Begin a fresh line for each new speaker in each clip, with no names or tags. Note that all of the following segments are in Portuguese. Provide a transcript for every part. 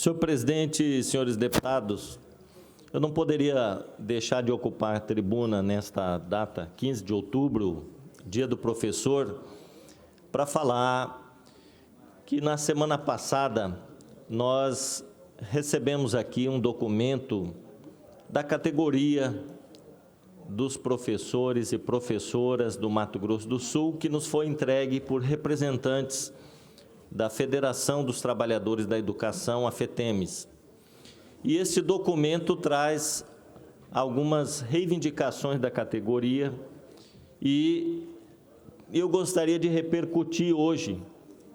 Senhor presidente, senhores deputados, eu não poderia deixar de ocupar a tribuna nesta data, 15 de outubro, Dia do Professor, para falar que na semana passada nós recebemos aqui um documento da categoria dos professores e professoras do Mato Grosso do Sul, que nos foi entregue por representantes da Federação dos Trabalhadores da Educação, a FETEMES. E esse documento traz algumas reivindicações da categoria e eu gostaria de repercutir hoje,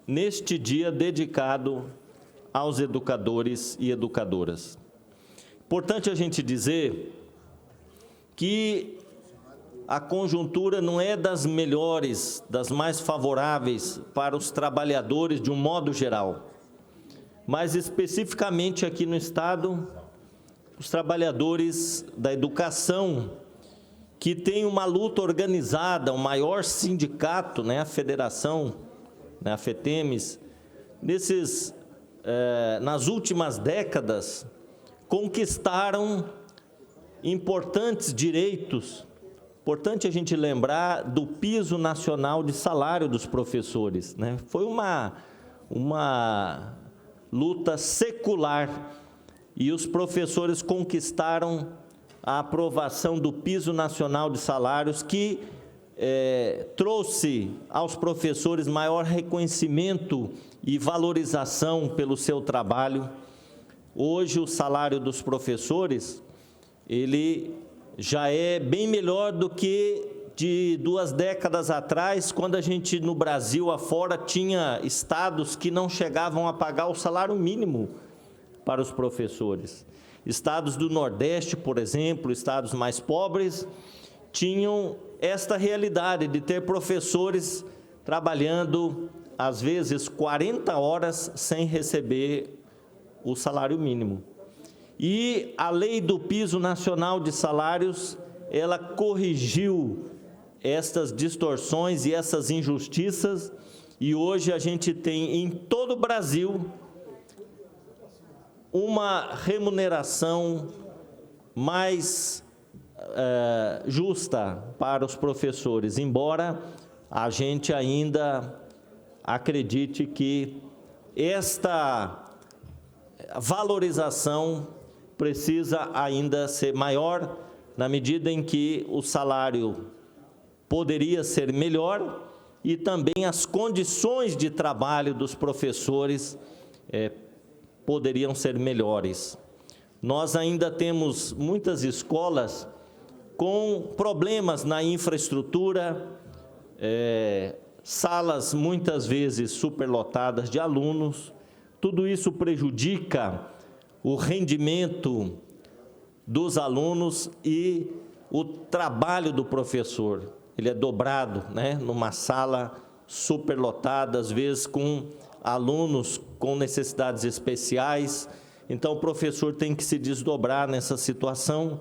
neste dia dedicado aos educadores e educadoras. Importante a gente dizer que a conjuntura não é das melhores, das mais favoráveis para os trabalhadores de um modo geral, mas especificamente aqui no Estado, os trabalhadores da educação, que tem uma luta organizada, o maior sindicato, a federação, a FETEMES, nas últimas décadas, conquistaram importantes direitos. Importante a gente lembrar do piso nacional de salário dos professores, Foi uma luta secular e os professores conquistaram a aprovação do piso nacional de salários que trouxe aos professores maior reconhecimento e valorização pelo seu trabalho. Hoje o salário dos professores, ele já é bem melhor do que de 2 décadas atrás, quando a gente, no Brasil afora, tinha estados que não chegavam a pagar o salário mínimo para os professores. Estados do Nordeste, por exemplo, estados mais pobres, tinham esta realidade de ter professores trabalhando, às vezes, 40 horas sem receber o salário mínimo. E a lei do piso nacional de salários, ela corrigiu estas distorções e essas injustiças, e hoje a gente tem em todo o Brasil uma remuneração mais justa para os professores, embora a gente ainda acredite que esta valorização precisa ainda ser maior, na medida em que o salário poderia ser melhor e também as condições de trabalho dos professores poderiam ser melhores. Nós ainda temos muitas escolas com problemas na infraestrutura, salas muitas vezes superlotadas de alunos. Tudo isso prejudica o rendimento dos alunos e o trabalho do professor. Ele é dobrado, numa sala superlotada, às vezes com alunos com necessidades especiais. Então, o professor tem que se desdobrar nessa situação.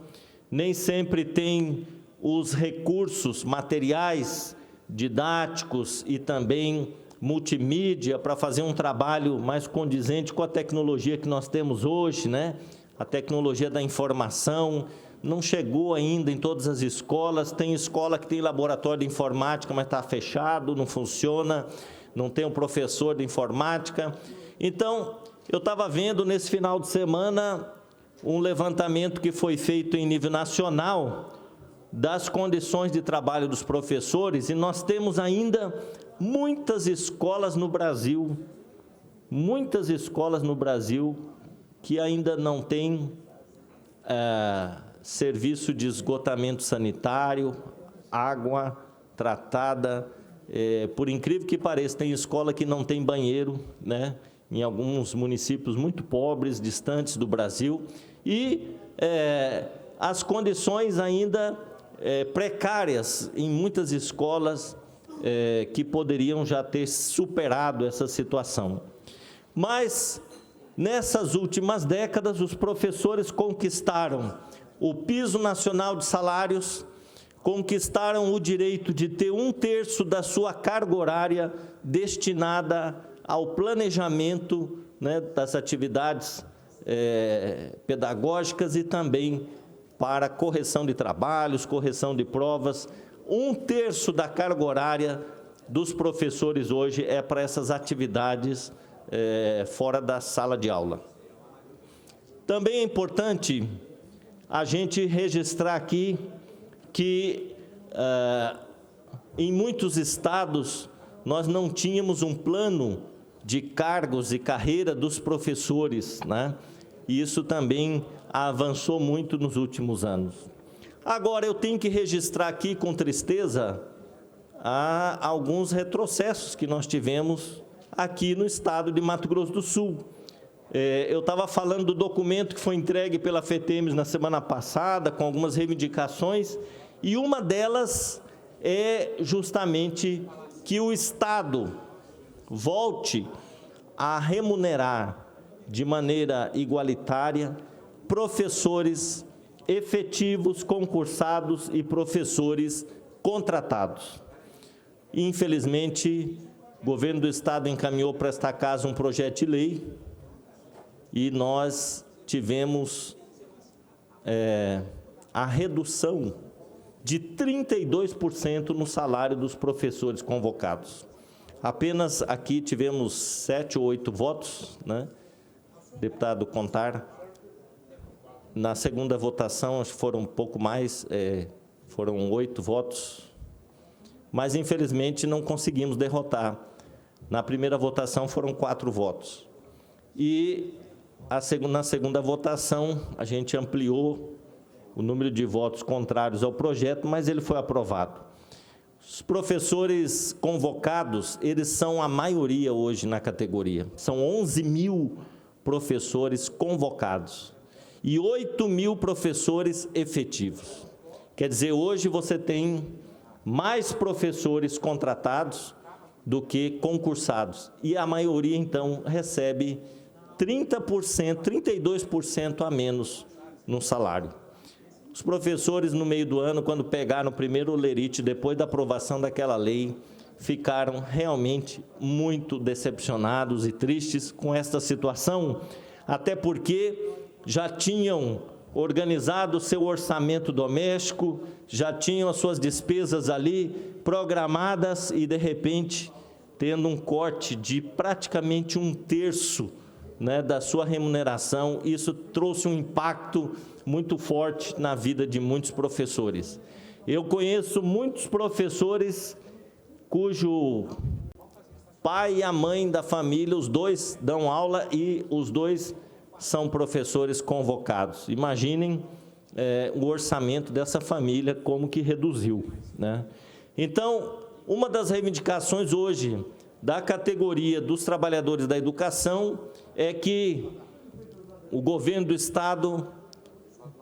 Nem sempre tem os recursos materiais, didáticos e também multimídia para fazer um trabalho mais condizente com a tecnologia que nós temos hoje, A tecnologia da informação não chegou ainda em todas as escolas. Tem escola que tem laboratório de informática, mas está fechado, não funciona, não tem um professor de informática. Então, eu estava vendo nesse final de semana um levantamento que foi feito em nível nacional das condições de trabalho dos professores, e nós temos ainda muitas escolas no Brasil que ainda não têm serviço de esgotamento sanitário, água tratada. Por incrível que pareça, tem escola que não tem banheiro, em alguns municípios muito pobres, distantes do Brasil, e as condições ainda precárias em muitas escolas que poderiam já ter superado essa situação. Mas, nessas últimas décadas, os professores conquistaram o piso nacional de salários, conquistaram o direito de ter 1/3 da sua carga horária destinada ao planejamento das atividades pedagógicas e também para correção de trabalhos, correção de provas. 1/3 da carga horária dos professores hoje é para essas atividades fora da sala de aula. Também é importante a gente registrar aqui que, em muitos estados, nós não tínhamos um plano de cargos e carreira dos professores, né? E isso também avançou muito nos últimos anos. Agora, eu tenho que registrar aqui com tristeza alguns retrocessos que nós tivemos aqui no estado de Mato Grosso do Sul. Eu estava falando do documento que foi entregue pela FETEMES na semana passada, com algumas reivindicações, e uma delas é justamente que o Estado volte a remunerar de maneira igualitária professores efetivos, concursados e professores contratados. Infelizmente, o governo do Estado encaminhou para esta casa um projeto de lei e nós tivemos a redução de 32% no salário dos professores convocados. Apenas aqui tivemos 7 ou 8 votos, né? Deputado Contar. Na segunda votação, acho que foram um pouco mais, foram 8 votos, mas infelizmente não conseguimos derrotar. Na primeira votação foram 4 votos. E na segunda votação, a gente ampliou o número de votos contrários ao projeto, mas ele foi aprovado. Os professores convocados, eles são a maioria hoje na categoria. São 11 mil professores convocados e 8 mil professores efetivos. Quer dizer, hoje você tem mais professores contratados do que concursados. E a maioria, então, recebe 30%, 32% a menos no salário. Os professores, no meio do ano, quando pegaram o primeiro olerite, depois da aprovação daquela lei, ficaram realmente muito decepcionados e tristes com esta situação, até porque já tinham organizado o seu orçamento doméstico, já tinham as suas despesas ali programadas e, de repente, tendo um corte de praticamente 1/3, né, da sua remuneração, isso trouxe um impacto muito forte na vida de muitos professores. Eu conheço muitos professores cujo pai e a mãe da família, os dois dão aula e os dois são professores convocados. Imaginem o orçamento dessa família, como que reduziu, né? Então, uma das reivindicações hoje da categoria dos trabalhadores da educação é que o governo do Estado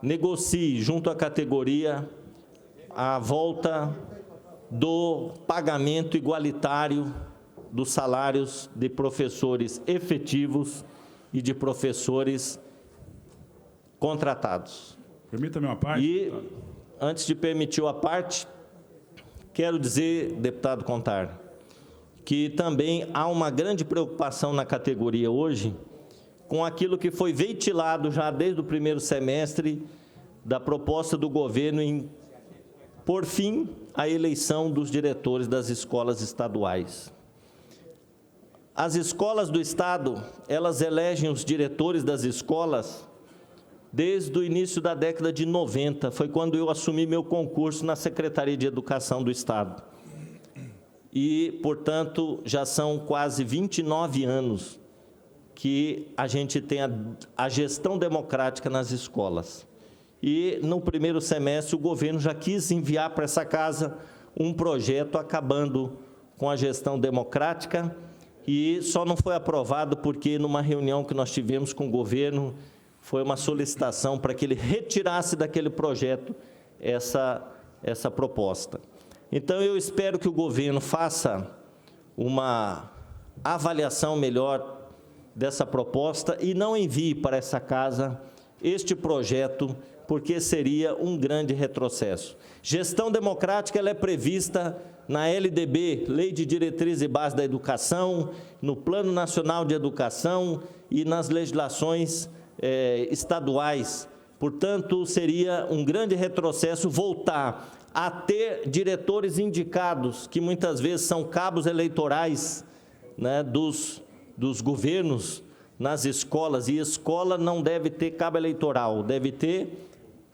negocie junto à categoria a volta do pagamento igualitário dos salários de professores efetivos e de professores contratados.
Permita-me uma parte.
E, antes de permitir a parte, quero dizer, deputado Contar, que também há uma grande preocupação na categoria hoje com aquilo que foi ventilado já desde o primeiro semestre da proposta do governo em por fim a eleição dos diretores das escolas estaduais. As escolas do Estado, elas elegem os diretores das escolas desde o início da década de 90, foi quando eu assumi meu concurso na Secretaria de Educação do Estado. E, portanto, já são quase 29 anos que a gente tem a gestão democrática nas escolas. E, no primeiro semestre, o governo já quis enviar para essa casa um projeto acabando com a gestão democrática e só não foi aprovado porque, numa reunião que nós tivemos com o governo, foi uma solicitação para que ele retirasse daquele projeto essa proposta. Então, eu espero que o governo faça uma avaliação melhor dessa proposta e não envie para essa casa este projeto, porque seria um grande retrocesso. Gestão democrática ela é prevista na LDB, Lei de Diretriz e Base da Educação, no Plano Nacional de Educação e nas legislações estaduais. Portanto, seria um grande retrocesso voltar a ter diretores indicados, que muitas vezes são cabos eleitorais, né, dos governos nas escolas, e escola não deve ter cabo eleitoral, deve ter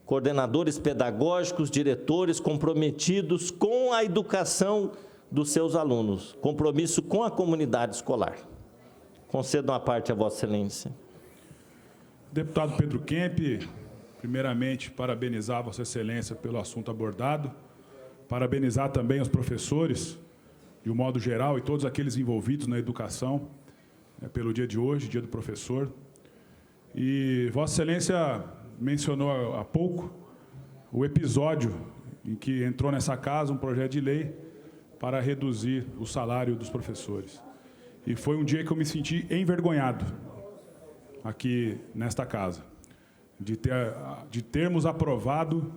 coordenadores pedagógicos, diretores comprometidos com a educação dos seus alunos, compromisso com a comunidade escolar. Concedo uma parte a Vossa Excelência.
Deputado Pedro Kemp, primeiramente, parabenizar Vossa Excelência pelo assunto abordado, parabenizar também os professores, de um modo geral, e todos aqueles envolvidos na educação, pelo dia de hoje, Dia do Professor. E Vossa Excelência mencionou há pouco o episódio em que entrou nessa casa um projeto de lei para reduzir o salário dos professores. E foi um dia que eu me senti envergonhado aqui nesta casa, de termos aprovado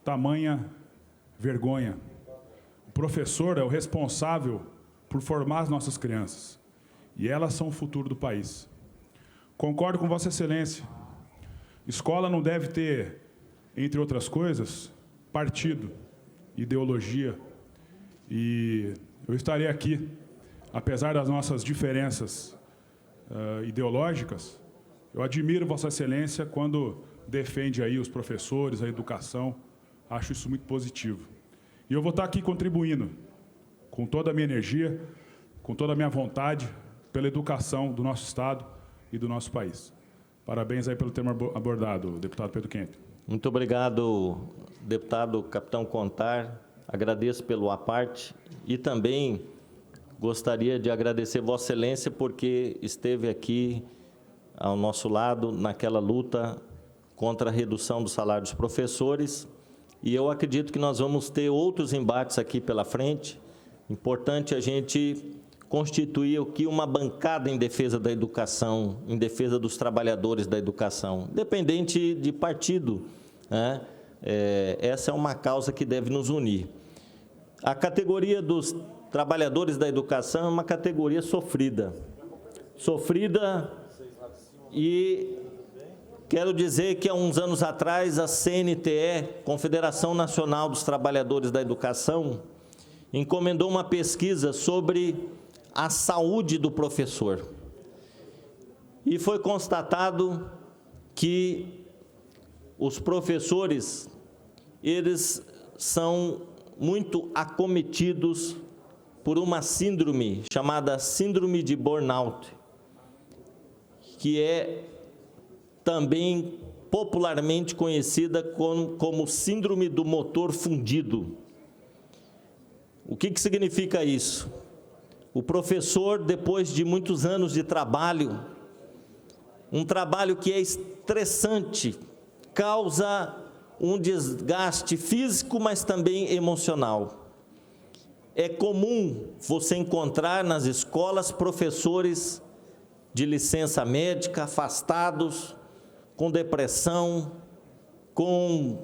tamanha vergonha. O professor é o responsável por formar as nossas crianças, e elas são o futuro do país. Concordo com Vossa Excelência. Escola não deve ter, entre outras coisas, partido, ideologia. E eu estarei aqui, apesar das nossas diferenças ideológicas, eu admiro Vossa Excelência quando defende aí os professores, a educação. Acho isso muito positivo. E eu vou estar aqui contribuindo com toda a minha energia, com toda a minha vontade, pela educação do nosso Estado e do nosso país. Parabéns aí pelo tema abordado, deputado Pedro Kemp.
Muito obrigado, deputado Capitão Contar. Agradeço pelo aparte e também gostaria de agradecer Vossa Excelência porque esteve aqui ao nosso lado naquela luta contra a redução do salário dos professores, e eu acredito que nós vamos ter outros embates aqui pela frente. Importante a gente constituir aqui uma bancada em defesa da educação, em defesa dos trabalhadores da educação, independente de partido, né? Essa é uma causa que deve nos unir. A categoria dos trabalhadores da educação é uma categoria sofrida. E quero dizer que há uns anos atrás a CNTE, Confederação Nacional dos Trabalhadores da Educação, encomendou uma pesquisa sobre a saúde do professor. E foi constatado que os professores, eles são muito acometidos por uma síndrome chamada síndrome de burnout, que é também popularmente conhecida como síndrome do motor fundido. O que significa isso? O professor, depois de muitos anos de trabalho, um trabalho que é estressante, causa um desgaste físico, mas também emocional. É comum você encontrar nas escolas professores de licença médica, afastados, com depressão, com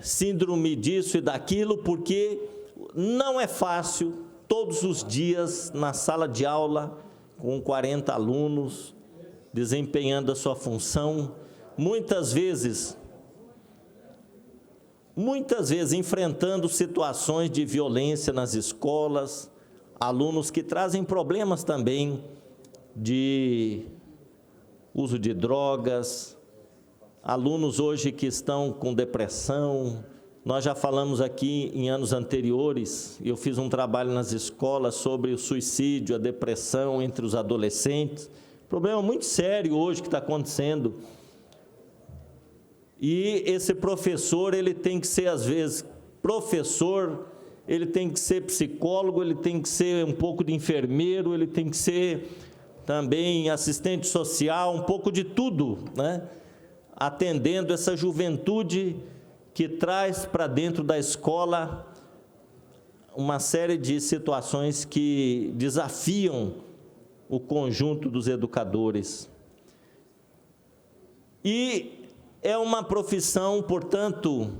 síndrome disso e daquilo, porque não é fácil todos os dias na sala de aula, com 40 alunos, desempenhando a sua função, muitas vezes enfrentando situações de violência nas escolas, alunos que trazem problemas também de uso de drogas, alunos hoje que estão com depressão. Nós já falamos aqui em anos anteriores, eu fiz um trabalho nas escolas sobre o suicídio, a depressão entre os adolescentes, problema muito sério hoje que está acontecendo. E esse professor, ele tem que ser, às vezes, professor, ele tem que ser psicólogo, ele tem que ser um pouco de enfermeiro, ele tem que ser também assistente social, um pouco de tudo, né? Atendendo essa juventude que traz para dentro da escola uma série de situações que desafiam o conjunto dos educadores. E é uma profissão, portanto,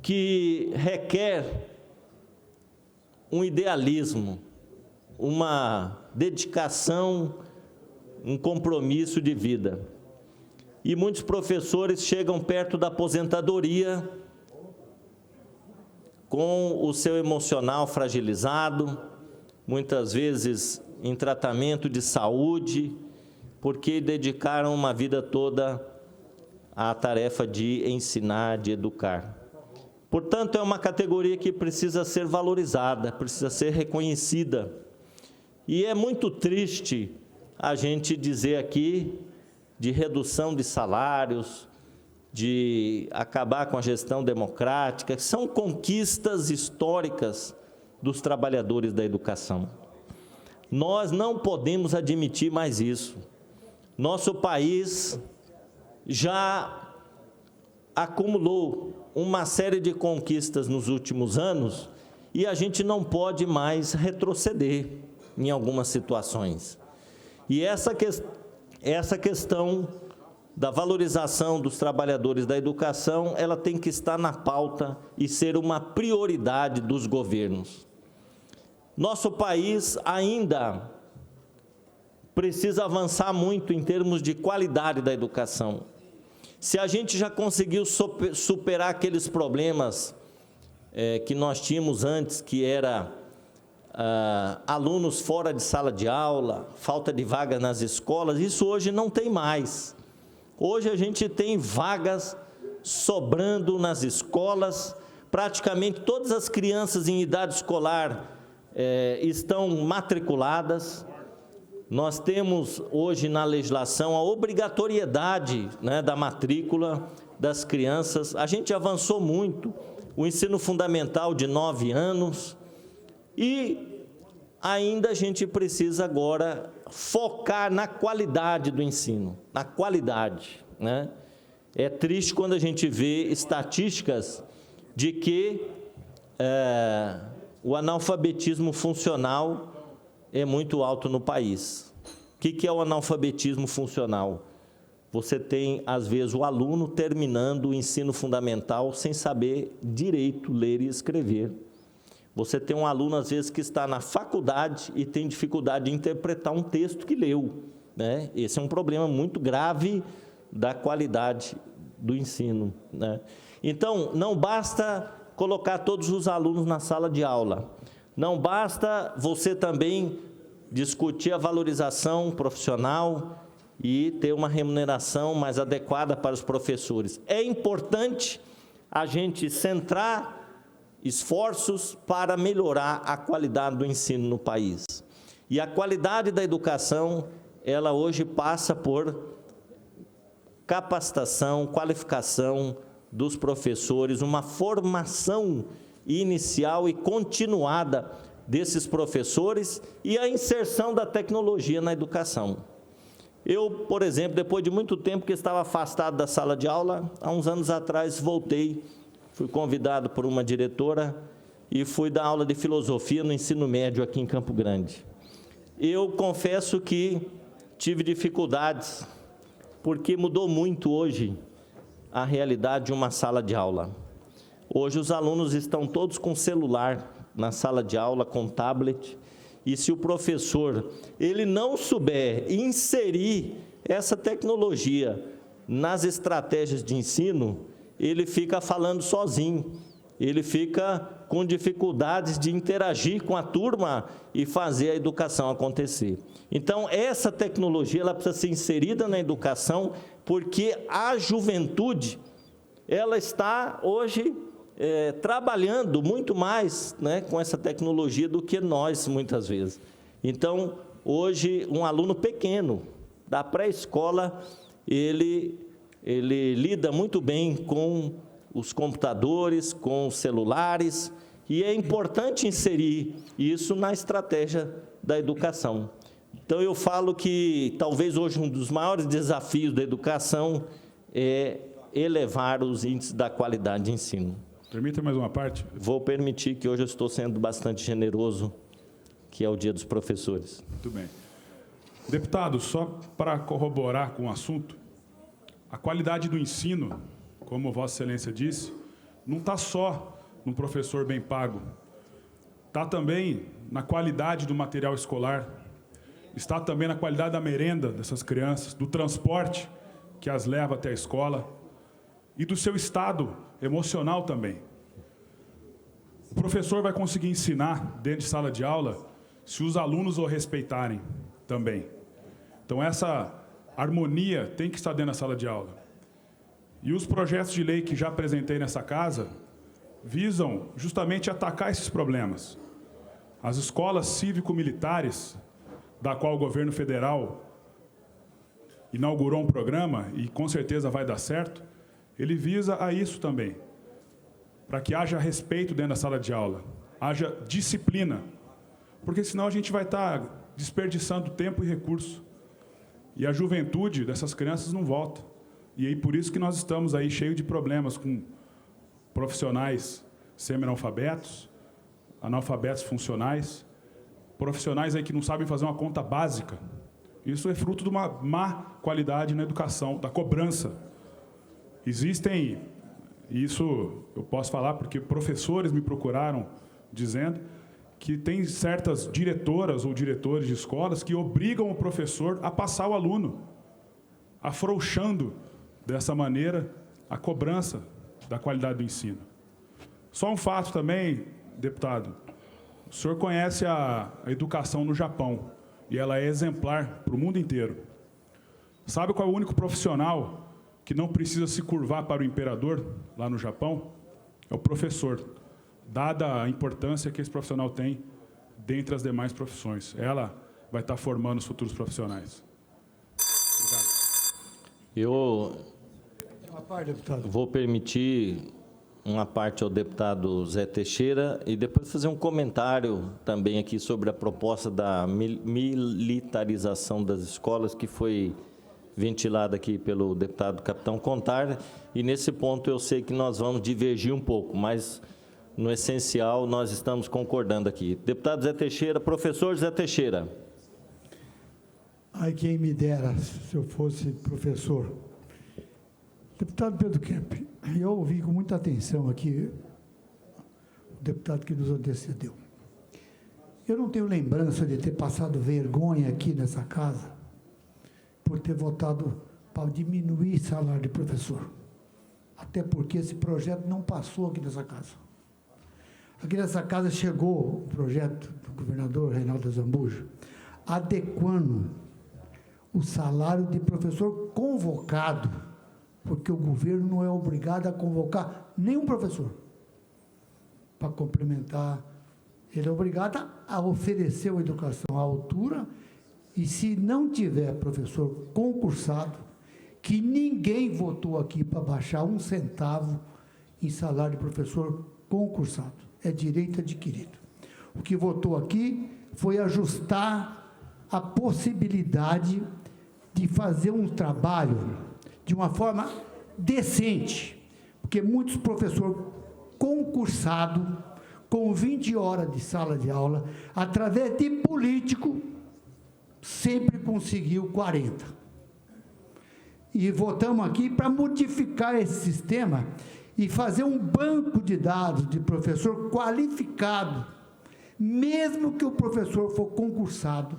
que requer um idealismo, uma dedicação, um compromisso de vida. e muitos professores chegam perto da aposentadoria com o seu emocional fragilizado, muitas vezes em tratamento de saúde, porque dedicaram uma vida toda à tarefa de ensinar, de educar. Portanto, é uma categoria que precisa ser valorizada, precisa ser reconhecida. E é muito triste a gente dizer aqui de redução de salários, de acabar com a gestão democrática, que são conquistas históricas dos trabalhadores da educação. Nós não podemos admitir mais isso. Nosso país já acumulou uma série de conquistas nos últimos anos e a gente não pode mais retroceder em algumas situações. E essa questão da valorização dos trabalhadores da educação, ela tem que estar na pauta e ser uma prioridade dos governos. Nosso país ainda precisa avançar muito em termos de qualidade da educação. Se a gente já conseguiu superar aqueles problemas que nós tínhamos antes, que era alunos fora de sala de aula, falta de vagas nas escolas, isso hoje não tem mais. Hoje a gente tem vagas sobrando nas escolas, praticamente todas as crianças em idade escolar estão matriculadas. Nós temos hoje na legislação a obrigatoriedade, né, da matrícula das crianças. A gente avançou muito, o ensino fundamental de 9 anos, e ainda a gente precisa agora focar na qualidade do ensino, na qualidade, né? É triste quando a gente vê estatísticas de que o analfabetismo funcional é muito alto no país. O que é o analfabetismo funcional? Você tem, às vezes, o aluno terminando o ensino fundamental sem saber direito ler e escrever. Você tem um aluno, às vezes, que está na faculdade e tem dificuldade de interpretar um texto que leu, né? Esse é um problema muito grave da qualidade do ensino, né? Então, não basta colocar todos os alunos na sala de aula. Não basta você também discutir a valorização profissional e ter uma remuneração mais adequada para os professores. É importante a gente centrar esforços para melhorar a qualidade do ensino no país. E a qualidade da educação, ela hoje passa por capacitação, qualificação dos professores, uma formação inicial e continuada desses professores e a inserção da tecnologia na educação. Eu, por exemplo, depois de muito tempo que estava afastado da sala de aula, há uns anos atrás voltei, fui convidado por uma diretora e fui dar aula de filosofia no ensino médio aqui em Campo Grande. Eu confesso que tive dificuldades, porque mudou muito hoje a realidade de uma sala de aula. Hoje os alunos estão todos com celular na sala de aula, com tablet, e se o professor ele não souber inserir essa tecnologia nas estratégias de ensino, ele fica falando sozinho, ele fica com dificuldades de interagir com a turma e fazer a educação acontecer. Então, essa tecnologia ela precisa ser inserida na educação, porque a juventude ela está hoje trabalhando muito mais, né, com essa tecnologia do que nós, muitas vezes. Então, hoje, um aluno pequeno, da pré-escola, ele lida muito bem com os computadores, com os celulares, e é importante inserir isso na estratégia da educação. Então, eu falo que, talvez hoje, um dos maiores desafios da educação é elevar os índices da qualidade de ensino.
Permita mais uma parte?
Vou permitir, que hoje eu estou sendo bastante generoso, que é o Dia dos Professores.
Muito bem. Deputado, só para corroborar com o assunto, a qualidade do ensino, como Vossa Excelência disse, não está só no professor bem pago, está também na qualidade do material escolar, está também na qualidade da merenda dessas crianças, do transporte que as leva até a escola e do seu estado emocional também. O professor vai conseguir ensinar dentro de sala de aula se os alunos o respeitarem também. Então, essa harmonia tem que estar dentro da sala de aula. E os projetos de lei que já apresentei nessa casa visam justamente atacar esses problemas. As escolas cívico-militares, da qual o governo federal inaugurou um programa, e com certeza vai dar certo, ele visa a isso também, para que haja respeito dentro da sala de aula, haja disciplina, porque senão a gente vai estar desperdiçando tempo e recurso. E a juventude dessas crianças não volta. E aí por isso que nós estamos aí cheios de problemas com profissionais semi-analfabetos, analfabetos funcionais, profissionais aí que não sabem fazer uma conta básica. Isso é fruto de uma má qualidade na educação, da cobrança. Existem, isso eu posso falar porque professores me procuraram dizendo que tem certas diretoras ou diretores de escolas que obrigam o professor a passar o aluno, afrouxando dessa maneira a cobrança da qualidade do ensino. Só um fato também, deputado, o senhor conhece a educação no Japão, e ela é exemplar para o mundo inteiro. Sabe qual é o único profissional que não precisa se curvar para o imperador lá no Japão? É o professor, dada a importância que esse profissional tem dentre as demais profissões. Ela vai estar formando os futuros profissionais. Obrigado.
Eu vou permitir uma parte ao deputado Zé Teixeira e depois fazer um comentário também aqui sobre a proposta da militarização das escolas que foi ventilada aqui pelo deputado Capitão Contar, e nesse ponto eu sei que nós vamos divergir um pouco, mas no essencial nós estamos concordando aqui. Deputado Zé Teixeira, professor Zé Teixeira.
Ai, quem me dera se eu fosse professor. Deputado Pedro Kemp, eu ouvi com muita atenção aqui o deputado que nos antecedeu. Eu não tenho lembrança de ter passado vergonha aqui nessa casa por ter votado para diminuir o salário de professor. Até porque esse projeto não passou aqui nessa casa. Aqui nessa casa chegou o projeto do governador Reinaldo Zambujo, adequando o salário de professor convocado, porque o governo não é obrigado a convocar nenhum professor para complementar. Ele é obrigado a oferecer uma educação à altura, e se não tiver professor concursado, que ninguém votou aqui para baixar um centavo em salário de professor concursado. É direito adquirido. O que votou aqui foi ajustar a possibilidade de fazer um trabalho de uma forma decente, porque muitos professores concursados, com 20 horas de sala de aula, através de político, sempre conseguiu 40. E votamos aqui para modificar esse sistema e fazer um banco de dados de professor qualificado, mesmo que o professor for concursado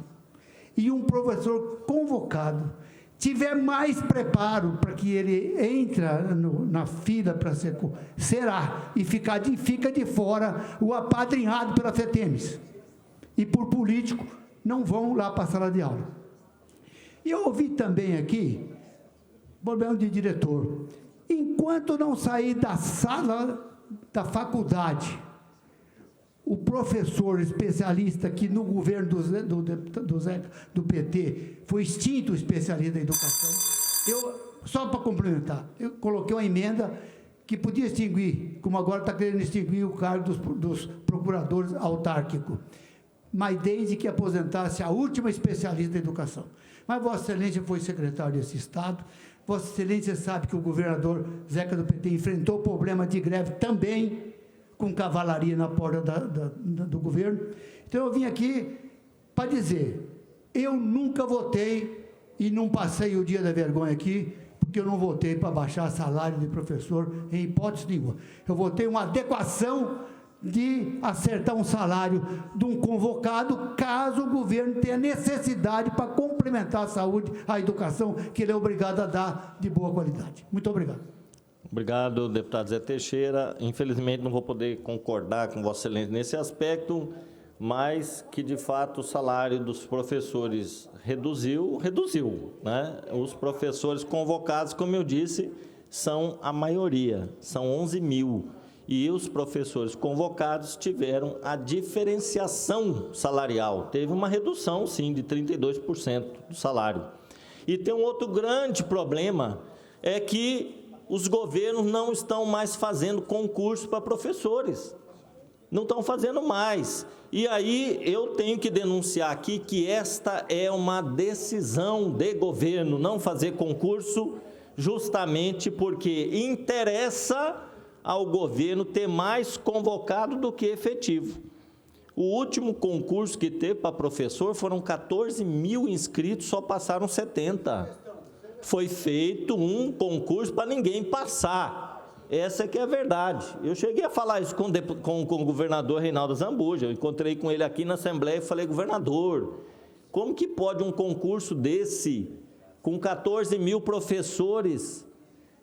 e um professor convocado tiver mais preparo para que ele entre na fila para ser, será, e fica de fora o apadrinhado pela FETEMES. E por político, não vão lá para a sala de aula. E eu ouvi também aqui, problema de diretor, enquanto não sair da sala da faculdade, o professor especialista que no governo do PT foi extinto o especialista da educação, só para complementar, eu coloquei uma emenda que podia extinguir, como agora está querendo extinguir o cargo dos procuradores autárquicos, mas desde que aposentasse a última especialista da educação. Mas Vossa Excelência foi secretário desse Estado, Vossa Excelência sabe que o governador Zeca do PT enfrentou o problema de greve também, com cavalaria na porta do governo. Então, eu vim aqui para dizer, eu nunca votei e não passei o dia da vergonha aqui, porque eu não votei para baixar salário de professor em hipótese nenhuma. Eu votei uma adequação de acertar um salário de um convocado, caso o governo tenha necessidade para complementar a saúde, a educação, que ele é obrigado a dar de boa qualidade. Muito obrigado.
Obrigado, deputado Zé Teixeira. Infelizmente, não vou poder concordar com Vossa Excelência nesse aspecto, mas que, de fato, o salário dos professores reduziu, né? Os professores convocados, como eu disse, são a maioria, são 11 mil. E os professores convocados tiveram a diferenciação salarial. Teve uma redução, sim, de 32% do salário. E tem um outro grande problema, é que os governos não estão mais fazendo concurso para professores. Não estão fazendo mais. E aí eu tenho que denunciar aqui que esta é uma decisão de governo, não fazer concurso, justamente porque interessa ao governo ter mais convocado do que efetivo. O último concurso que teve para professor foram 14 mil inscritos, só passaram 70. Foi feito um concurso para ninguém passar. Essa que é a verdade. Eu cheguei a falar isso com o governador Reinaldo Zambuja. Eu encontrei com ele aqui na Assembleia e falei: governador, como que pode um concurso desse, com 14 mil professores?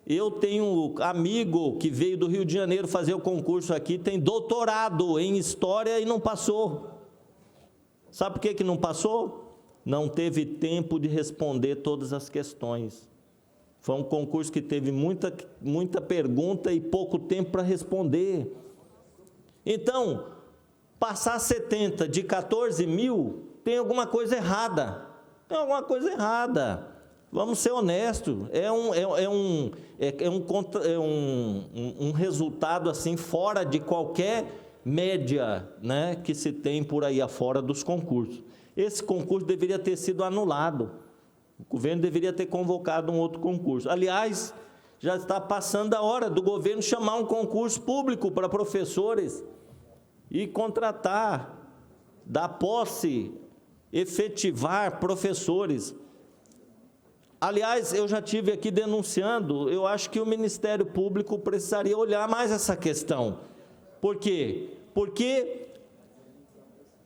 Eu tenho amigo que veio do Rio de Janeiro fazer o concurso aqui, tem doutorado em História e não passou. Sabe por que não passou? Não teve tempo de responder todas as questões. Foi um concurso que teve muita pergunta e pouco tempo para responder. Então, passar 70 de 14 mil, tem alguma coisa errada. Tem alguma coisa errada. Vamos ser honestos, um resultado assim fora de qualquer média, né, que se tem por aí afora dos concursos. Esse concurso deveria ter sido anulado, o governo deveria ter convocado um outro concurso. Aliás, já está passando a hora do governo chamar um concurso público para professores e contratar, dar posse, efetivar professores. Aliás, eu já estive aqui denunciando, eu acho que o Ministério Público precisaria olhar mais essa questão. Por quê? Porque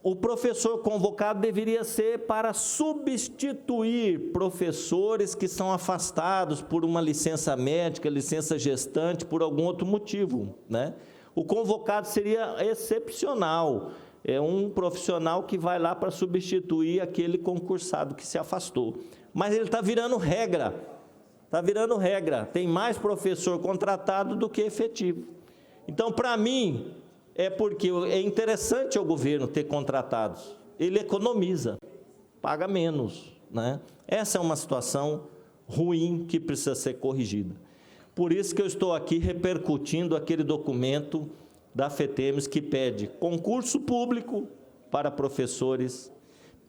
o professor convocado deveria ser para substituir professores que são afastados por uma licença médica, licença gestante, por algum outro motivo, né? O convocado seria excepcional, é um profissional que vai lá para substituir aquele concursado que se afastou. Mas ele está virando regra, tem mais professor contratado do que efetivo. Então, para mim, é porque é interessante ao governo ter contratados, ele economiza, paga menos, né? Essa é uma situação ruim que precisa ser corrigida. Por isso que eu estou aqui repercutindo aquele documento da FETEMES que pede concurso público para professores,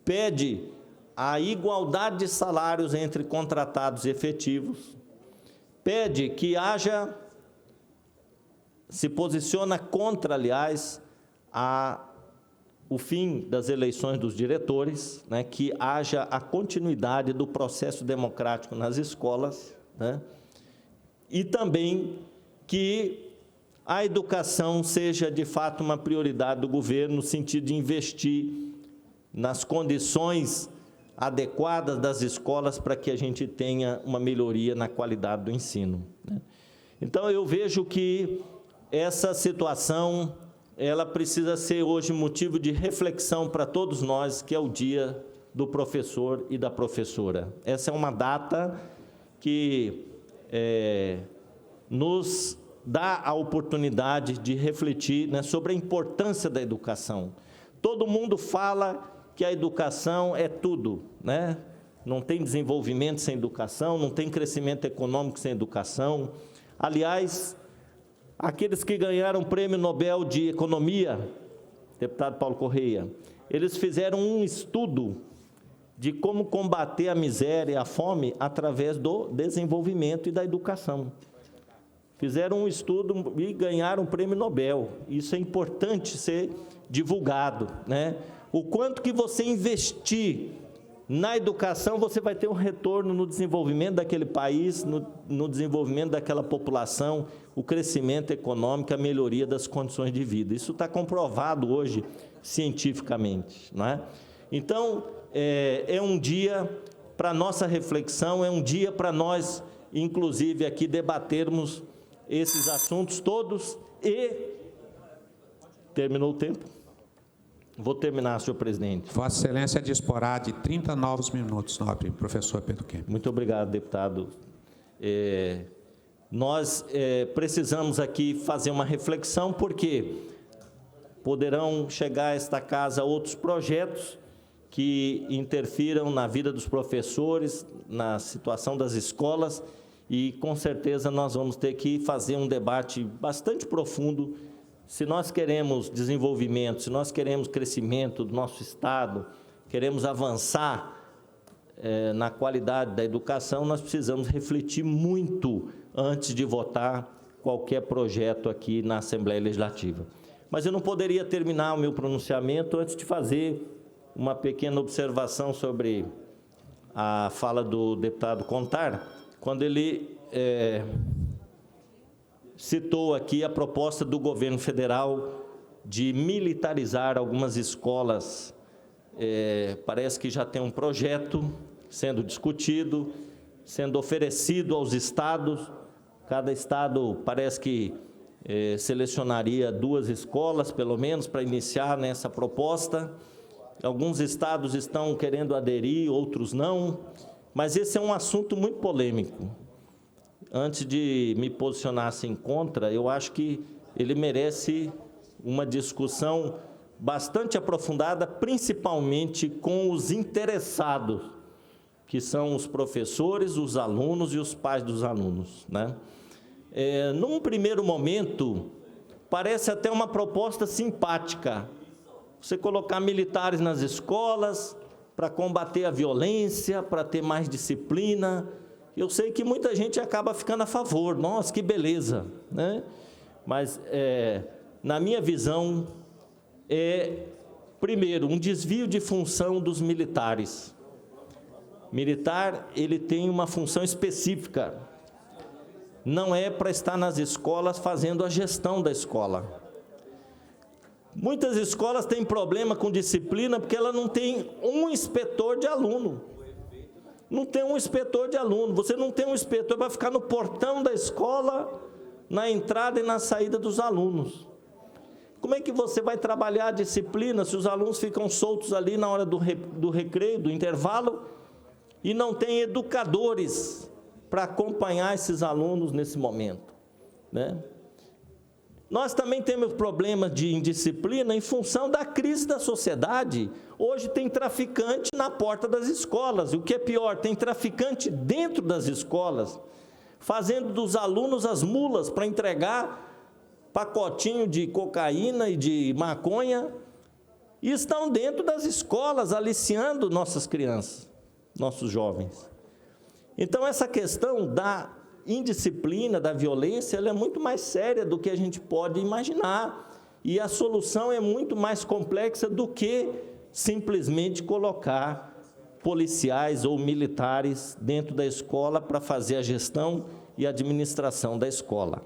pede a igualdade de salários entre contratados e efetivos, pede que haja, se posiciona contra, aliás, o fim das eleições dos diretores, né, que haja a continuidade do processo democrático nas escolas, né, e também que a educação seja, de fato, uma prioridade do governo, no sentido de investir nas condições adequadas das escolas para que a gente tenha uma melhoria na qualidade do ensino, né? Então, eu vejo que essa situação, ela precisa ser hoje motivo de reflexão para todos nós, que é o dia do professor e da professora. Essa é uma data que nos dá a oportunidade de refletir, né, sobre a importância da educação. Todo mundo fala que a educação é tudo, né? Não tem desenvolvimento sem educação, não tem crescimento econômico sem educação. Aliás, aqueles que ganharam o Prêmio Nobel de Economia, deputado Paulo Correia, eles fizeram um estudo de como combater a miséria e a fome através do desenvolvimento e da educação. Fizeram um estudo e ganharam o Prêmio Nobel. Isso é importante ser divulgado, né? O quanto que você investir Na educação, você vai ter um retorno no desenvolvimento daquele país, no desenvolvimento daquela população, o crescimento econômico, a melhoria das condições de vida. Isso está comprovado hoje cientificamente, não é? Então, é um dia para nossa reflexão, é um dia para nós, inclusive, aqui debatermos esses assuntos todos e... Terminou o tempo? Vou terminar, senhor presidente.
Vossa Excelência disporá de 30 novos minutos, nobre professor Pedro Kempe.
Muito obrigado, deputado. Nós precisamos aqui fazer uma reflexão, porque poderão chegar a esta casa outros projetos que interfiram na vida dos professores, na situação das escolas, e com certeza nós vamos ter que fazer um debate bastante profundo. Se nós queremos desenvolvimento, se nós queremos crescimento do nosso Estado, queremos avançar na qualidade da educação, nós precisamos refletir muito antes de votar qualquer projeto aqui na Assembleia Legislativa. Mas eu não poderia terminar o meu pronunciamento antes de fazer uma pequena observação sobre a fala do deputado Contar, quando ele citou aqui a proposta do governo federal de militarizar algumas escolas. Parece que já tem um projeto sendo discutido, sendo oferecido aos estados. Cada estado parece que selecionaria 2 escolas, pelo menos, para iniciar nessa proposta. Alguns estados estão querendo aderir, outros não. Mas esse é um assunto muito polêmico. Antes de me posicionar assim contra, eu acho que ele merece uma discussão bastante aprofundada, principalmente com os interessados, que são os professores, os alunos e os pais dos alunos, né? Num primeiro momento, parece até uma proposta simpática, você colocar militares nas escolas para combater a violência, para ter mais disciplina. Eu sei que muita gente acaba ficando a favor, nossa, que beleza, né? Mas, na minha visão, primeiro, um desvio de função dos militares. Militar, ele tem uma função específica, não é para estar nas escolas fazendo a gestão da escola. Muitas escolas têm problema com disciplina porque ela não tem um inspetor de aluno. Não tem um inspetor de aluno, você não tem um inspetor para ficar no portão da escola, na entrada e na saída dos alunos. Como é que você vai trabalhar a disciplina se os alunos ficam soltos ali na hora do recreio, do intervalo, e não tem educadores para acompanhar esses alunos nesse momento, né? Nós também temos problemas de indisciplina em função da crise da sociedade. Hoje tem traficante na porta das escolas, e o que é pior, tem traficante dentro das escolas, fazendo dos alunos as mulas para entregar pacotinho de cocaína e de maconha, e estão dentro das escolas, aliciando nossas crianças, nossos jovens. Então, essa questão da indisciplina, da violência, ela é muito mais séria do que a gente pode imaginar, e a solução é muito mais complexa do que simplesmente colocar policiais ou militares dentro da escola para fazer a gestão e administração da escola.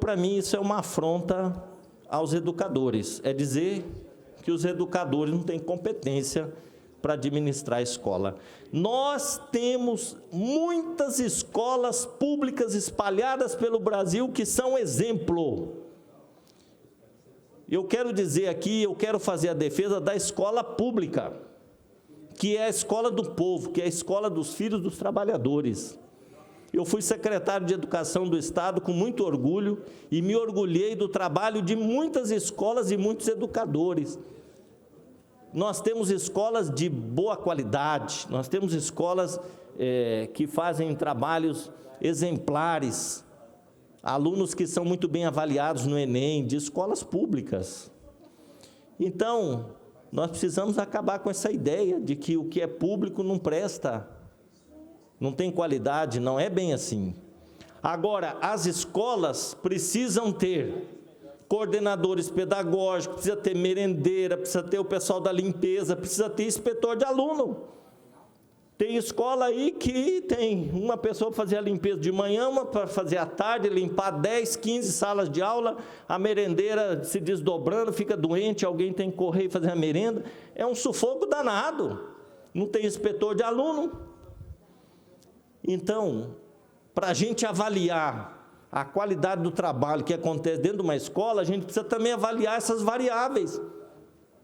Para mim, isso é uma afronta aos educadores, é dizer que os educadores não têm competência para administrar a escola. Nós temos muitas escolas públicas espalhadas pelo Brasil que são exemplo. Eu quero dizer aqui, eu quero fazer a defesa da escola pública, que é a escola do povo, que é a escola dos filhos dos trabalhadores. Eu fui secretário de Educação do Estado com muito orgulho e me orgulhei do trabalho de muitas escolas e muitos educadores. Nós temos escolas de boa qualidade, nós temos escolas que fazem trabalhos exemplares, alunos que são muito bem avaliados no Enem, de escolas públicas. Então, nós precisamos acabar com essa ideia de que o que é público não presta, não tem qualidade, não é bem assim. Agora, as escolas precisam ter coordenadores pedagógicos, precisa ter merendeira, precisa ter o pessoal da limpeza, precisa ter inspetor de aluno. Tem escola aí que tem uma pessoa para fazer a limpeza de manhã, uma para fazer à tarde, limpar 10, 15 salas de aula, a merendeira se desdobrando, fica doente, alguém tem que correr e fazer a merenda. É um sufoco danado. Não tem inspetor de aluno. Então, para a gente avaliar a qualidade do trabalho que acontece dentro de uma escola, a gente precisa também avaliar essas variáveis.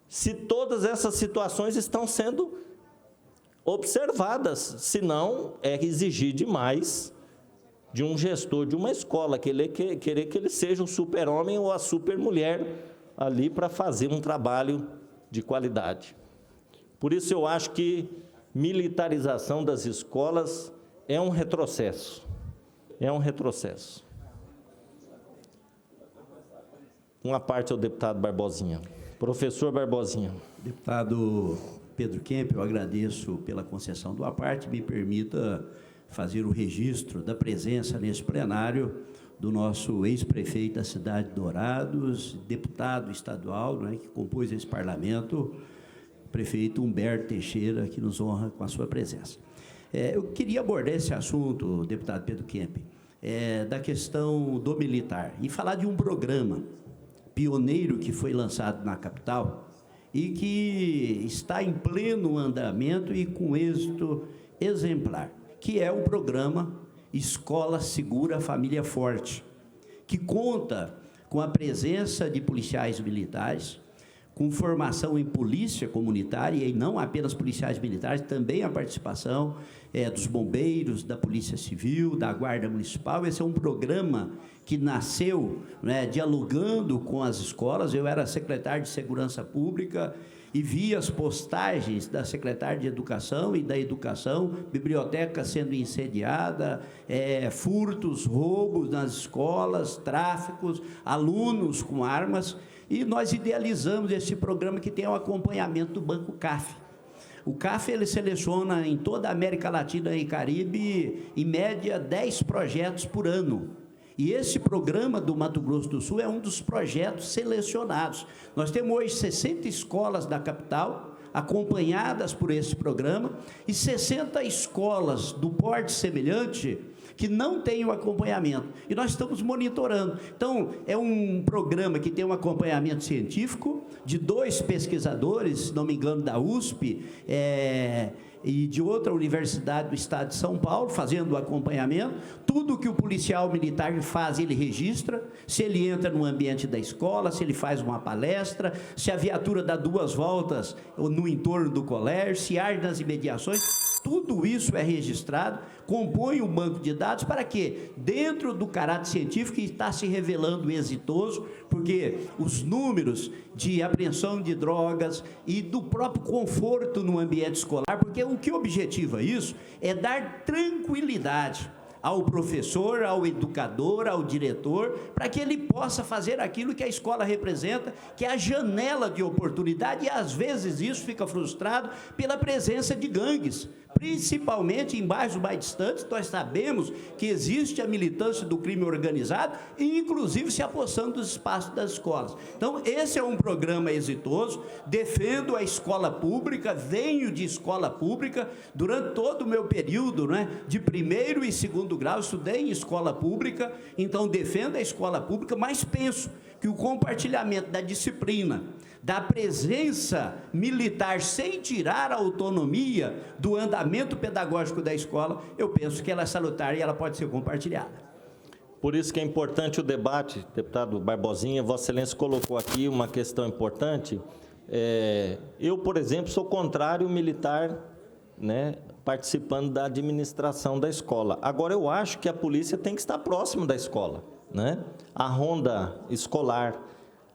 Se todas essas situações estão sendo observadas, senão é exigir demais de um gestor de uma escola, querer que ele seja o super-homem ou a super-mulher ali para fazer um trabalho de qualidade. Por isso eu acho que militarização das escolas é um retrocesso. É um retrocesso. Uma parte é o deputado Barbosinha. Professor Barbosinha.
Deputado Pedro Kemp, eu agradeço pela concessão do aparte. Me permita fazer o registro da presença nesse plenário do nosso ex-prefeito da cidade de Dourados, deputado estadual, né, que compôs esse parlamento, prefeito Humberto Teixeira, que nos honra com a sua presença. Eu queria abordar esse assunto, deputado Pedro Kemp, da questão do militar, e falar de um programa pioneiro que foi lançado na capital e que está em pleno andamento e com êxito exemplar, que é o programa Escola Segura, Família Forte, que conta com a presença de policiais militares, com formação em polícia comunitária, e não apenas policiais militares, também a participação dos bombeiros, da Polícia Civil, da Guarda Municipal. Esse é um programa que nasceu, né, dialogando com as escolas. Eu era secretário de Segurança Pública e vi as postagens da secretária de Educação e da Educação, biblioteca sendo incendiada, furtos, roubos nas escolas, tráficos, alunos com armas, e nós idealizamos esse programa que tem o acompanhamento do Banco CAF. O CAF, ele seleciona em toda a América Latina e Caribe, em média, 10 projetos por ano. E esse programa do Mato Grosso do Sul é um dos projetos selecionados. Nós temos hoje 60 escolas da capital acompanhadas por esse programa e 60 escolas do porte semelhante que não têm o acompanhamento. E nós estamos monitorando. Então, é um programa que tem um acompanhamento científico de 2 pesquisadores, se não me engano, da USP, e de outra universidade do estado de São Paulo, fazendo o acompanhamento. Tudo que o policial militar faz, ele registra. Se ele entra no ambiente da escola, se ele faz uma palestra, se a viatura dá 2 voltas no entorno do colégio, se arde nas imediações, tudo isso é registrado, compõe um banco de dados para que, dentro do caráter científico, que está se revelando exitoso, porque os números de apreensão de drogas e do próprio conforto no ambiente escolar, porque o que objetiva isso é dar tranquilidade ao professor, ao educador, ao diretor, para que ele possa fazer aquilo que a escola representa, que é a janela de oportunidade, e às vezes isso fica frustrado pela presença de gangues, principalmente em bairros mais distantes. Nós sabemos que existe a militância do crime organizado, e inclusive se apossando dos espaços das escolas. Então, esse é um programa exitoso. Defendo a escola pública, venho de escola pública, durante todo o meu período, né, de 1º e 2º grau, estudei em escola pública, então defendo a escola pública, mas penso que o compartilhamento da disciplina, da presença militar, sem tirar a autonomia do andamento pedagógico da escola, eu penso que ela é salutar e ela pode ser compartilhada.
Por isso que é importante o debate, deputado Barbosinha. Vossa Excelência colocou aqui uma questão importante. Eu, por exemplo, sou contrário ao militar, né, participando da administração da escola. Agora, eu acho que a polícia tem que estar próximo da escola, né? A ronda escolar,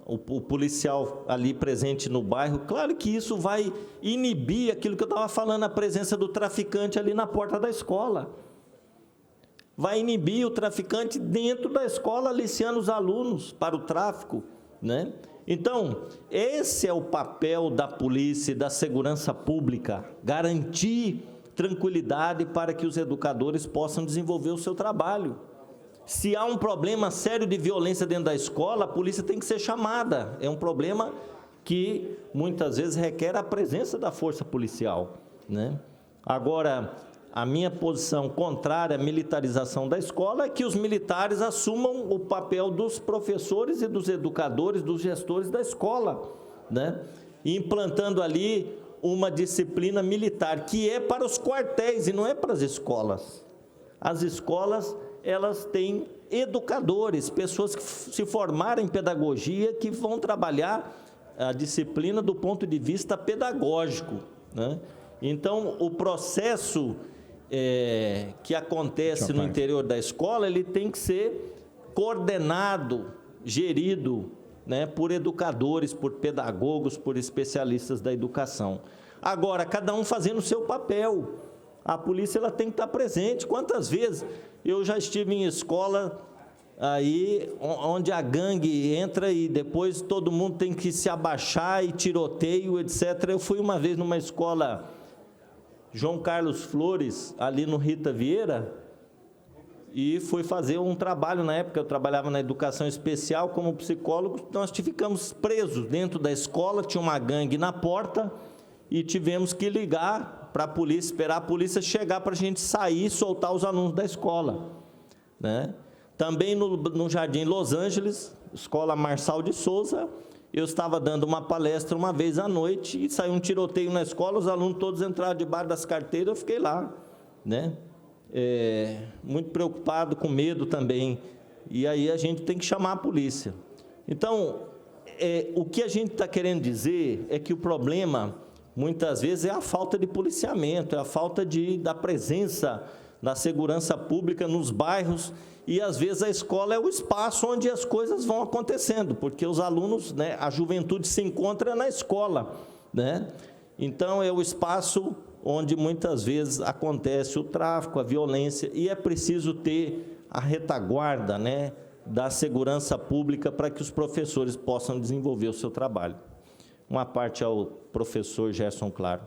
o policial ali presente no bairro, claro que isso vai inibir aquilo que eu estava falando, a presença do traficante ali na porta da escola. Vai inibir o traficante dentro da escola, aliciando os alunos para o tráfico, né? Então, esse é o papel da polícia e da segurança pública, garantir tranquilidade para que os educadores possam desenvolver o seu trabalho. Se há um problema sério de violência dentro da escola, a polícia tem que ser chamada. É um problema que muitas vezes requer a presença da força policial, né? Agora, a minha posição contrária à militarização da escola é que os militares assumam o papel dos professores e dos educadores, dos gestores da escola, né? E implantando ali uma disciplina militar, que é para os quartéis e não é para as escolas. As escolas, elas têm educadores, pessoas que se formaram em pedagogia, que vão trabalhar a disciplina do ponto de vista pedagógico, né? Então, o processo que acontece no interior da escola, ele tem que ser coordenado, gerido, né, por educadores, por pedagogos, por especialistas da educação. Agora, cada um fazendo o seu papel. A polícia, ela tem que estar presente. Quantas vezes eu já estive em escola aí onde a gangue entra e depois todo mundo tem que se abaixar e tiroteio, etc. Eu fui uma vez numa escola João Carlos Flores, ali no Rita Vieira, e fui fazer um trabalho, na época eu trabalhava na educação especial como psicólogo, nós ficamos presos dentro da escola, tinha uma gangue na porta, e tivemos que ligar para a polícia, esperar a polícia chegar para a gente sair e soltar os alunos da escola, né? Também no Jardim Los Angeles, Escola Marçal de Souza, eu estava dando uma palestra uma vez à noite e saiu um tiroteio na escola, os alunos todos entraram debaixo das carteiras, eu fiquei lá, né? Muito preocupado, com medo também, e aí a gente tem que chamar a polícia. Então, o que a gente está querendo dizer é que o problema, muitas vezes, é a falta de policiamento, é a falta da presença da segurança pública nos bairros, e às vezes a escola é o espaço onde as coisas vão acontecendo, porque os alunos, né, a juventude se encontra na escola, né? Então é o espaço onde muitas vezes acontece o tráfico, a violência, e é preciso ter a retaguarda, né, da segurança pública para que os professores possam desenvolver o seu trabalho. Uma parte ao professor Gerson Claro.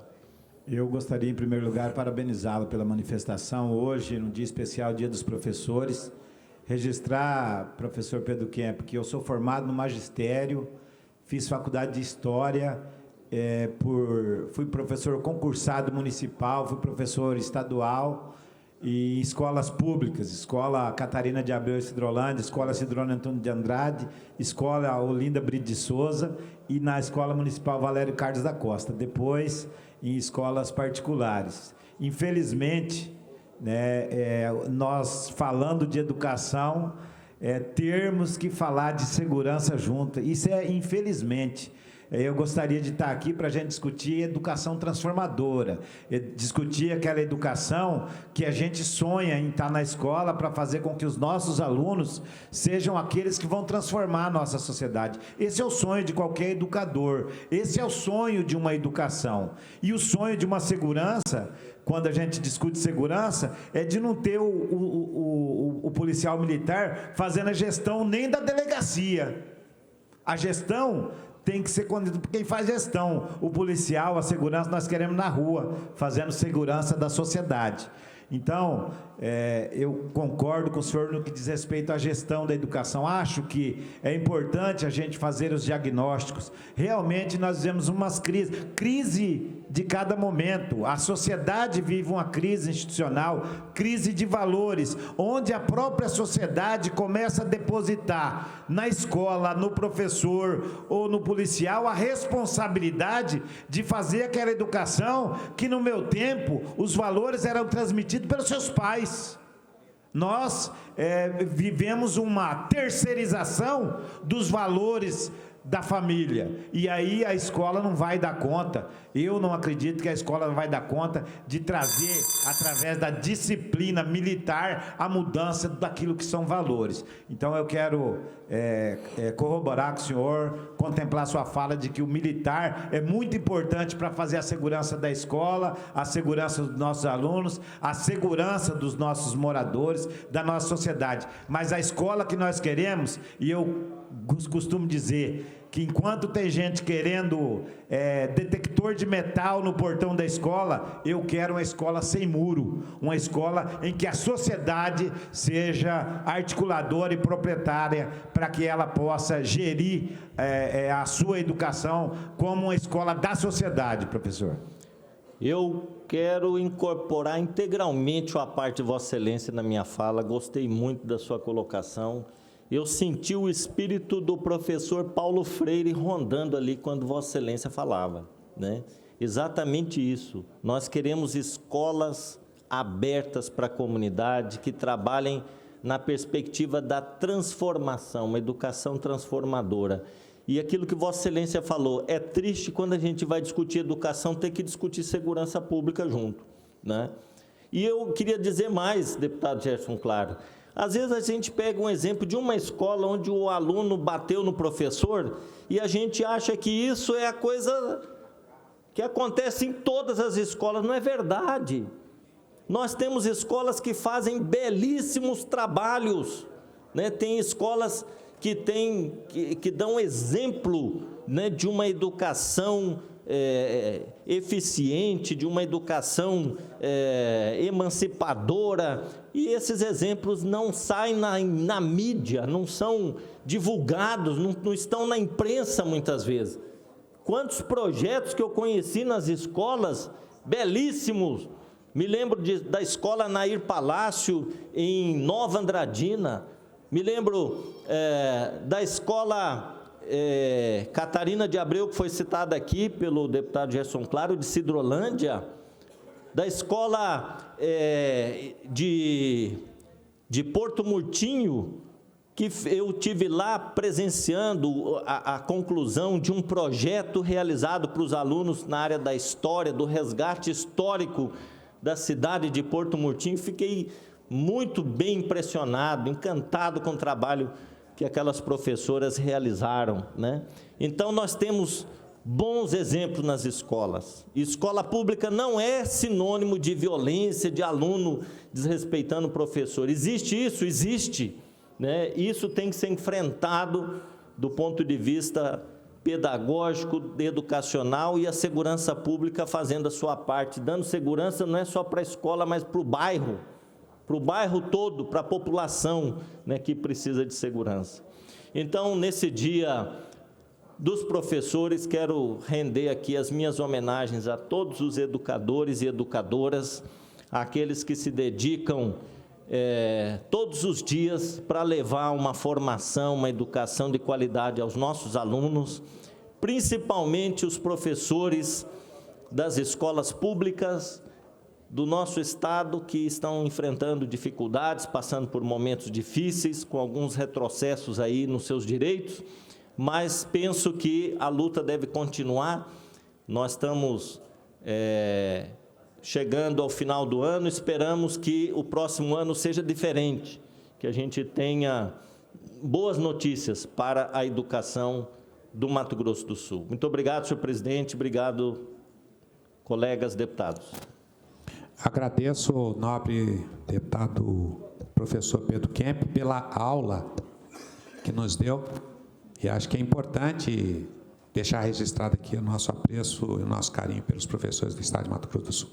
Eu gostaria, em primeiro lugar, parabenizá-lo pela manifestação hoje, no dia especial, Dia dos Professores. Registrar, professor Pedro Kemp, que eu sou formado no magistério, fiz faculdade de História, fui professor concursado municipal, fui professor estadual e escolas públicas, Escola Catarina de Abreu e Cidrolândia, Escola Cidrônio Antônio de Andrade, Escola Olinda Brito de Souza e na Escola Municipal Valério Carlos da Costa, depois em escolas particulares. Infelizmente, né, nós falando de educação, termos que falar de segurança junto, isso é infelizmente. Eu gostaria de estar aqui para a gente discutir educação transformadora, discutir aquela educação que a gente sonha em estar na escola para fazer com que os nossos alunos sejam aqueles que vão transformar a nossa sociedade. Esse é o sonho de qualquer educador, esse é o sonho de uma educação. E o sonho de uma segurança, quando a gente discute segurança, é de não ter o policial militar fazendo a gestão nem da delegacia. A gestão tem que ser quem faz gestão. O policial, a segurança, nós queremos na rua, fazendo segurança da sociedade. Então, eu concordo com o senhor no que diz respeito à gestão da educação. Acho que é importante a gente fazer os diagnósticos. Realmente, nós vivemos umas crises. Crise de cada momento. A sociedade vive uma crise institucional, crise de valores, onde a própria sociedade começa a depositar na escola, no professor ou no policial, a responsabilidade de fazer aquela educação que, no meu tempo, os valores eram transmitidos pelos seus pais. Nós vivemos uma terceirização dos valores da família, e aí a escola não vai dar conta. Eu não acredito que a escola vai dar conta de trazer, através da disciplina militar, a mudança daquilo que são valores. Então eu quero corroborar com o senhor, contemplar sua fala de que o militar é muito importante para fazer a segurança da escola, a segurança dos nossos alunos, a segurança dos nossos moradores, da nossa sociedade. Mas a escola que nós queremos, e eu costumo dizer que enquanto tem gente querendo detector de metal no portão da escola, eu quero uma escola sem muro, uma escola em que a sociedade seja articuladora e proprietária para que ela possa gerir a sua educação como uma escola da sociedade, professor.
Eu quero incorporar integralmente a parte de Vossa Excelência na minha fala. Gostei muito da sua colocação. Eu senti o espírito do professor Paulo Freire rondando ali quando Vossa Excelência falava, né? Exatamente isso. Nós queremos escolas abertas para a comunidade, que trabalhem na perspectiva da transformação, uma educação transformadora. E aquilo que Vossa Excelência falou, é triste quando a gente vai discutir educação, ter que discutir segurança pública junto, né? E eu queria dizer mais, deputado Gerson Claro, às vezes a gente pega um exemplo de uma escola onde o aluno bateu no professor e a gente acha que isso é a coisa que acontece em todas as escolas. Não é verdade. Nós temos escolas que fazem belíssimos trabalhos, né? Tem escolas que dão exemplo, né, de uma educação eficiente, de uma educação emancipadora, e esses exemplos não saem na mídia, não são divulgados, não estão na imprensa muitas vezes. Quantos projetos que eu conheci nas escolas, belíssimos. Me lembro da escola Nair Palácio, em Nova Andradina. Me lembro da escola Catarina de Abreu, que foi citada aqui pelo deputado Gerson Claro, de Sidrolândia. Da escola de Porto Murtinho, que eu tive lá presenciando a conclusão de um projeto realizado para os alunos na área da história, do resgate histórico da cidade de Porto Murtinho. Fiquei muito bem impressionado, encantado com o trabalho que aquelas professoras realizaram, né? Então, nós temos bons exemplos nas escolas. Escola pública não é sinônimo de violência, de aluno desrespeitando o professor. Existe isso? Existe, né? Isso tem que ser enfrentado do ponto de vista pedagógico, educacional, e a segurança pública fazendo a sua parte, dando segurança não é só para a escola, mas para o bairro todo, para a população, né, que precisa de segurança. Então, nesse dia dos professores, quero render aqui as minhas homenagens a todos os educadores e educadoras, aqueles que se dedicam todos os dias para levar uma formação, uma educação de qualidade aos nossos alunos, principalmente os professores das escolas públicas do nosso estado, que estão enfrentando dificuldades, passando por momentos difíceis, com alguns retrocessos aí nos seus direitos, mas penso que a luta deve continuar. Nós estamos chegando ao final do ano, esperamos que o próximo ano seja diferente, que a gente tenha boas notícias para a educação do Mato Grosso do Sul. Muito obrigado, senhor presidente, obrigado, colegas deputados.
Agradeço ao nobre deputado professor Pedro Kemp pela aula que nos deu, e acho que é importante deixar registrado aqui o nosso apreço e o nosso carinho pelos professores do estado de Mato Grosso do Sul.